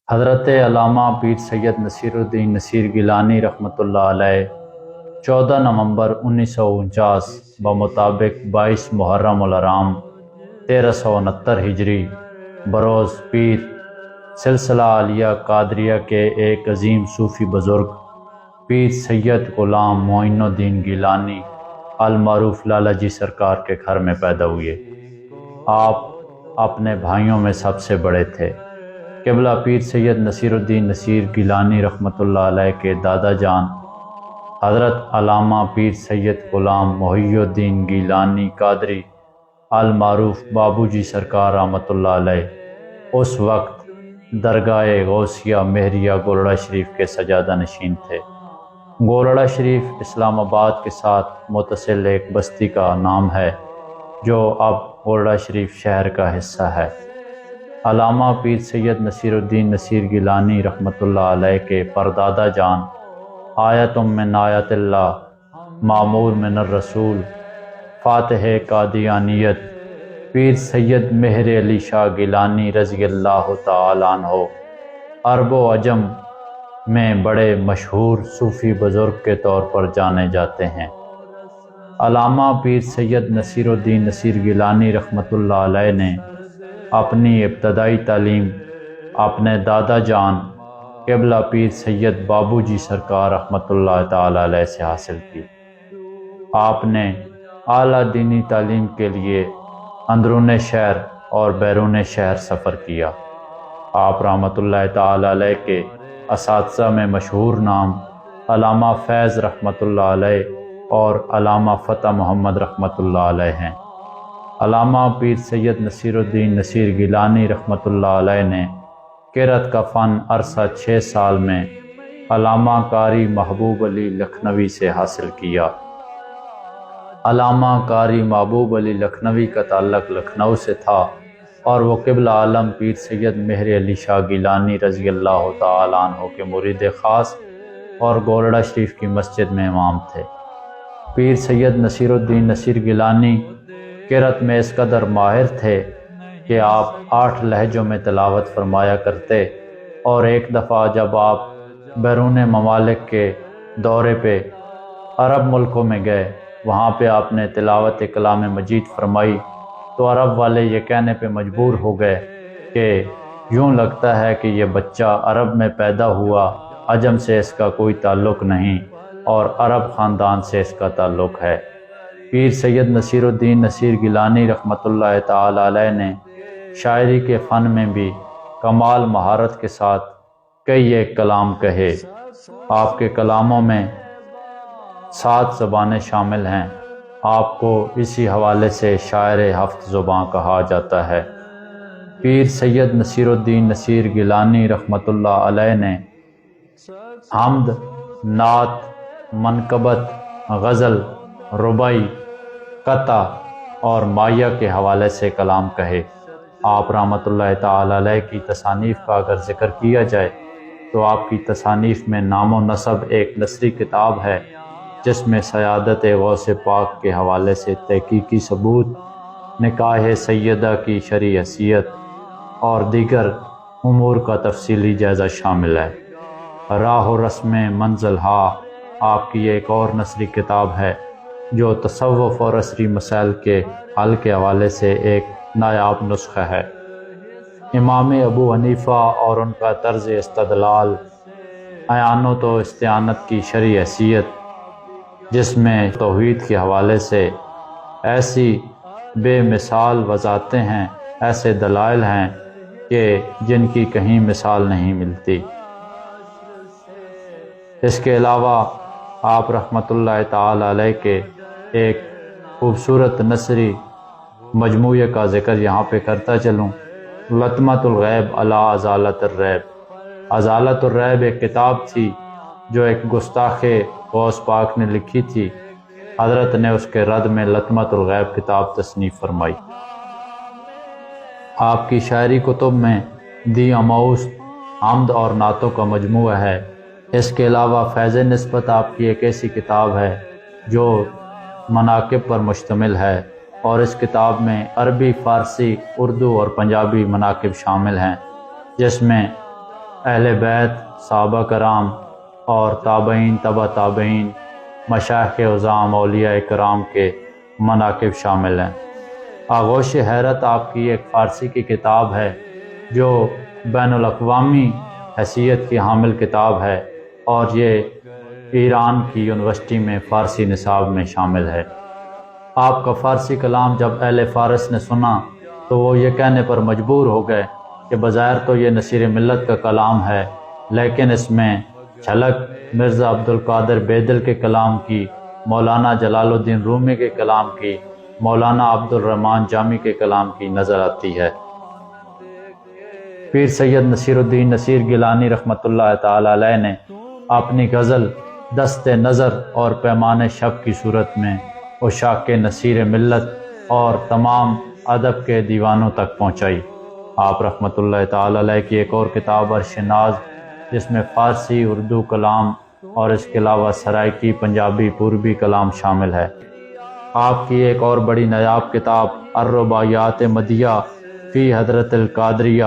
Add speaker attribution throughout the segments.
Speaker 1: حضرت علامہ پیر سید نصیر الدین نصیر گیلانی رحمۃ اللہ علیہ 14 نومبر 1949 بمطابق 22 محرم الحرام 1369 ہجری بروز پیر سلسلہ عالیہ قادریہ کے ایک عظیم صوفی بزرگ پیر سید غلام معین الدین گیلانی المعروف لالا جی سرکار کے گھر میں پیدا ہوئے۔ آپ اپنے بھائیوں میں سب سے بڑے تھے۔ قبلہ پیر سید نصیر الدین نصیر گیلانی رحمۃ اللہ علیہ کے دادا جان حضرت علامہ پیر سید غلام محی الدین گیلانی قادری المعروف بابو جی سرکار رحمۃ اللہ علیہ اس وقت درگاہ غوثیہ مہریہ گولڑا شریف کے سجادہ نشین تھے۔ گولڑا شریف اسلام آباد کے ساتھ متصل ایک بستی کا نام ہے جو اب گولڑا شریف شہر کا حصہ ہے۔ علامہ پیر سید نصیر الدین نصیر گیلانی رحمۃ اللہ علیہ کے پردادا جان آیت من آیات اللہ معمور من الرسول فاتح قادیانیت پیر سید مہر علی شاہ گیلانی رضی اللہ تعالی عنہ عرب و عجم میں بڑے مشہور صوفی بزرگ کے طور پر جانے جاتے ہیں۔ علامہ پیر سید نصیر الدین نصیر گیلانی رحمۃ اللہ علیہ نے اپنی ابتدائی تعلیم اپنے دادا جان قبلہ پیر سید بابو جی سرکار رحمۃ اللہ تعالی علیہ سے حاصل کی۔ آپ نے اعلیٰ دینی تعلیم کے لیے اندرون شہر اور بیرون شہر سفر کیا۔ آپ رحمۃ اللہ تعالی علیہ کے اساتذہ میں مشہور نام علامہ فیض رحمۃ اللہ علیہ اور علامہ فتح محمد رحمۃ اللہ علیہ ہیں۔ علامہ پیر سید نصیر الدین نصیر گیلانی رحمۃ اللہ علیہ نے قرأت کا فن عرصہ 6 سال میں علامہ قاری محبوب علی لکھنوی سے حاصل کیا۔ علامہ قاری محبوب علی لکھنوی کا تعلق لکھنؤ سے تھا اور وہ قبلہ عالم پیر سید مہر علی شاہ گیلانی رضی اللہ تعالی عنہ کے مرید خاص اور گولڑا شریف کی مسجد میں امام تھے۔ پیر سید نصیر الدین نصیر گیلانی قرأت میں اس قدر ماہر تھے کہ آپ 8 لہجوں میں تلاوت فرمایا کرتے، اور ایک دفعہ جب آپ بیرون ممالک کے دورے پہ عرب ملکوں میں گئے، وہاں پہ آپ نے تلاوت کلام مجید فرمائی تو عرب والے یہ کہنے پہ مجبور ہو گئے کہ یوں لگتا ہے کہ یہ بچہ عرب میں پیدا ہوا، عجم سے اس کا کوئی تعلق نہیں اور عرب خاندان سے اس کا تعلق ہے۔ پیر سید نصیر الدین نصیر گیلانی رحمۃ اللہ تعالی علیہ نے شاعری کے فن میں بھی کمال مہارت کے ساتھ کئی ایک کلام کہے۔ آپ کے کلاموں میں 7 زبانیں شامل ہیں۔ آپ کو اسی حوالے سے شاعر 7 زباں کہا جاتا ہے۔ پیر سید نصیر الدین نصیر گیلانی رحمۃ اللہ علیہ نے حمد، نعت، منقبت، غزل، ربائی، قطع اور مایہ کے حوالے سے کلام کہے۔ آپ رحمۃ اللہ تعالی علیہ کی تصانیف کا اگر ذکر کیا جائے تو آپ کی تصانیف میں نام و نسب ایک نثری کتاب ہے جس میں سیادت غوث پاک کے حوالے سے تحقیقی ثبوت، نکاح سیدہ کی شرعی حیثیت اور دیگر امور کا تفصیلی جائزہ شامل ہے۔ راہ و رسم منزل ہا آپ کی ایک اور نثری کتاب ہے جو تصوف اور عصری مسائل کے حل کے حوالے سے ایک نایاب نسخہ ہے۔ امام ابو حنیفہ اور ان کا طرز استدلال، اعانت و استعانت کی شرعی حیثیت، جس میں توحید کے حوالے سے ایسی بے مثال وضاحتیں ہیں، ایسے دلائل ہیں کہ جن کی کہیں مثال نہیں ملتی۔ اس کے علاوہ آپ رحمۃ اللہ تعالی علیہ کے ایک خوبصورت نثری مجموعے کا ذکر یہاں پہ کرتا چلوں۔ لطمۃ الغیب علی ازالۃ الریب۔ ازالۃ الریب ایک کتاب تھی جو ایک گستاخ غوث پاک نے لکھی تھی۔ حضرت نے اس کے رد میں لطمۃ الغیب کتاب تصنیف فرمائی۔ آپ کی شاعری کتب میں دی اموست، حمد اور نعتوں کا مجموعہ ہے۔ اس کے علاوہ فیض نسبت آپ کی ایک ایسی کتاب ہے جو مناقب پر مشتمل ہے، اور اس کتاب میں عربی، فارسی، اردو اور پنجابی مناقب شامل ہیں، جس میں اہل بیت، صحابہ کرام اور تابعین تبع تابعین، مشائخ عظام، اولیاء کرام کے مناقب شامل ہیں۔ آغوش حیرت آپ کی ایک فارسی کی کتاب ہے جو بین الاقوامی حیثیت کی حامل کتاب ہے اور یہ ایران کی یونیورسٹی میں فارسی نصاب میں شامل ہے۔ آپ کا فارسی کلام جب اہل فارس نے سنا تو وہ یہ کہنے پر مجبور ہو گئے کہ بظاہر تو یہ نصیر ملت کا کلام ہے، لیکن اس میں جھلک مرزا عبد القادر بیدل کے کلام کی، مولانا جلال الدین رومی کے کلام کی، مولانا عبد الرحمن جامی کے کلام کی نظر آتی ہے۔ پیر سید نصیر الدین نصیر گیلانی رحمۃ اللہ تعالی علیہ نے اپنی غزل دست نظر اور پیمان شب کی صورت میں عشاق نصیر ملت اور تمام ادب کے دیوانوں تک پہنچائی۔ آپ رحمۃ اللہ تعالی علیہ کی ایک اور کتاب عرش ناز، جس میں فارسی اردو کلام اور اس کے علاوہ سرائکی پنجابی پوربی کلام شامل ہے۔ آپ کی ایک اور بڑی نایاب کتاب الرباعیات مدیہ فی حضرت القادریہ،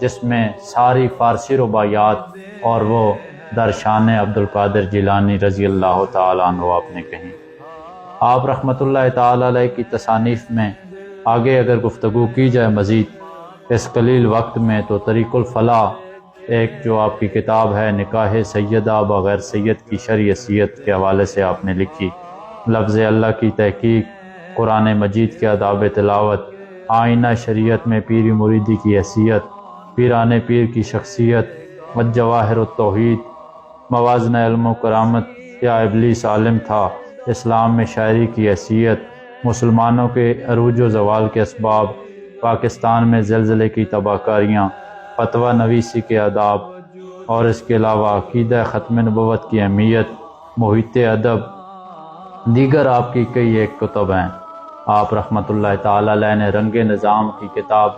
Speaker 1: جس میں ساری فارسی رباعیات اور وہ درشان عبد القادر جیلانی رضی اللہ تعالیٰ عنہ آپ نے کہیں۔ آپ رحمۃ اللہ تعالی علیہ کی تصانیف میں آگے اگر گفتگو کی جائے مزید اس قلیل وقت میں، تو طریق الفلاح ایک جو آپ کی کتاب ہے نکاح سیدہ بغیر سید کی شرعی حیثیت کے حوالے سے آپ نے لکھی، لفظ اللہ کی تحقیق، قرآن مجید کے آداب تلاوت، آئینہ شریعت میں پیری مریدی کی حیثیت، پیران پیر کی شخصیت، والجواہر التوحید، موازن علم و کرامت، کیا ابلیس عالم تھا، اسلام میں شاعری کی حیثیت، مسلمانوں کے عروج و زوال کے اسباب، پاکستان میں زلزلے کی تباہ کاریاں، فتویٰ نویسی کے آداب، اور اس کے علاوہ عقیدہ ختم نبوت کی اہمیت، محیط ادب، دیگر آپ کی کئی ایک کتب ہیں۔ آپ رحمۃ اللہ تعالی علیہ نے رنگ نظام کی کتاب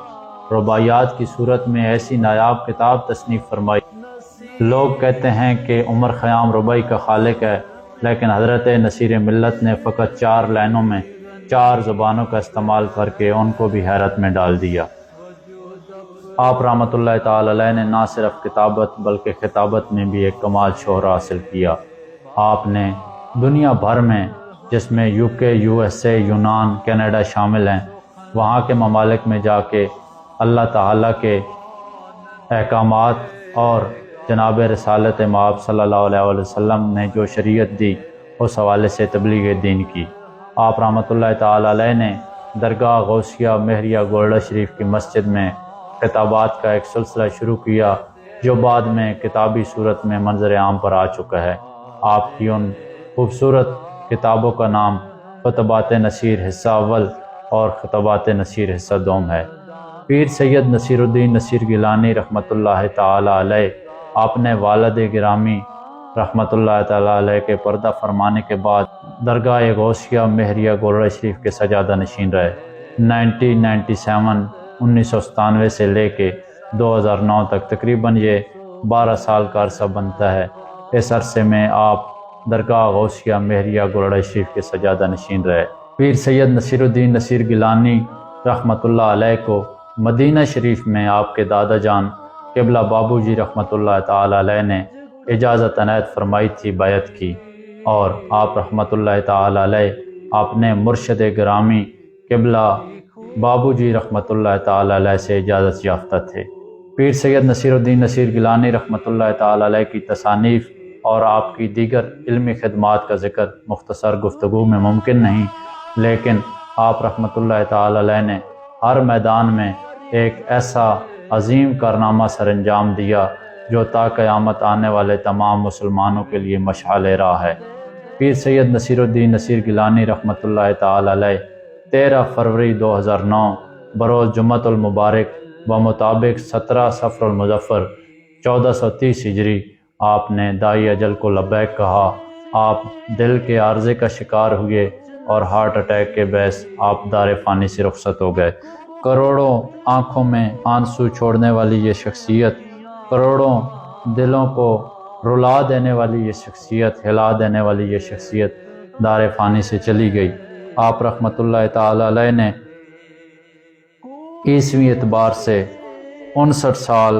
Speaker 1: رباعیات کی صورت میں ایسی نایاب کتاب تصنیف فرمائی۔ لوگ کہتے ہیں کہ عمر خیام رباعی کا خالق ہے، لیکن حضرت نصیر ملت نے فقط 4 لائنوں میں 4 زبانوں کا استعمال کر کے ان کو بھی حیرت میں ڈال دیا۔ آپ رحمۃ اللہ تعالی علیہ نے نہ صرف کتابت بلکہ خطابت میں بھی ایک کمال شہرہ حاصل کیا۔ آپ نے دنیا بھر میں، جس میں یو کے، یو ایس اے، یونان، کینیڈا شامل ہیں، وہاں کے ممالک میں جا کے اللہ تعالیٰ کے احکامات اور جناب رسالت مآب صلی اللہ علیہ وسلم نے جو شریعت دی اس حوالے سے تبلیغ دین کی۔ آپ رحمۃ اللہ تعالی علیہ نے درگاہ غوثیہ مہریہ گولڈا شریف کی مسجد میں خطابات کا ایک سلسلہ شروع کیا جو بعد میں کتابی صورت میں منظر عام پر آ چکا ہے۔ آپ کی ان خوبصورت کتابوں کا نام خطبات نصیر حصہ اول اور خطبات نصیر حصہ دوم ہے۔ پیر سید نصیر الدین نصیر گیلانی رحمۃ اللہ تعالی علیہ اپنے والد گرامی رحمۃ اللہ تعالی علیہ کے پردہ فرمانے کے بعد درگاہ غوثیہ مہریہ گولڑا شریف کے سجادہ نشین رہے۔ 1997 سے لے کے 2009 تک تقریباً یہ 12 سال کا عرصہ بنتا ہے۔ اس عرصے میں آپ درگاہ غوثیہ مہریہ گولڑا شریف کے سجادہ نشین رہے۔ پیر سید نصیر الدین نصیر گیلانی رحمۃ اللہ علیہ کو مدینہ شریف میں آپ کے دادا جان قبلہ بابو جی رحمۃ اللہ تعالی علیہ نے اجازت عنایت فرمائی تھی، بیعت کی، اور آپ رحمۃ اللہ تعالی علیہ اپنے مرشد گرامی قبلہ بابو جی رحمۃ اللہ تعالی علیہ سے اجازت یافتہ تھے۔ پیر سید نصیر الدین نصیر گیلانی رحمۃ اللہ تعالی علیہ کی تصانیف اور آپ کی دیگر علمی خدمات کا ذکر مختصر گفتگو میں ممکن نہیں، لیکن آپ رحمۃ اللہ تعالی علیہ نے ہر میدان میں ایک ایسا عظیم کارنامہ سر انجام دیا جو تا قیامت آنے والے تمام مسلمانوں کے لیے مشعل راہ ہے۔ پیر سید نصیر الدین نصیر گیلانی رحمۃ اللہ تعالی علیہ 13 فروری 2009 بروز جمعۃ المبارک بمطابق 17 صفر المظفر 1430 ہجری آپ نے دائی اجل کو لبیک کہا۔ آپ دل کے عارضے کا شکار ہوئے اور ہارٹ اٹیک کے باعث آپ دار فانی سے رخصت ہو گئے۔ کروڑوں آنکھوں میں آنسو چھوڑنے والی یہ شخصیت، کروڑوں دلوں کو رلا دینے والی یہ شخصیت، ہلا دینے والی یہ شخصیت دار فانی سے چلی گئی۔ آپ رحمۃ اللہ تعالی علیہ نے عیسوی اعتبار سے 59 سال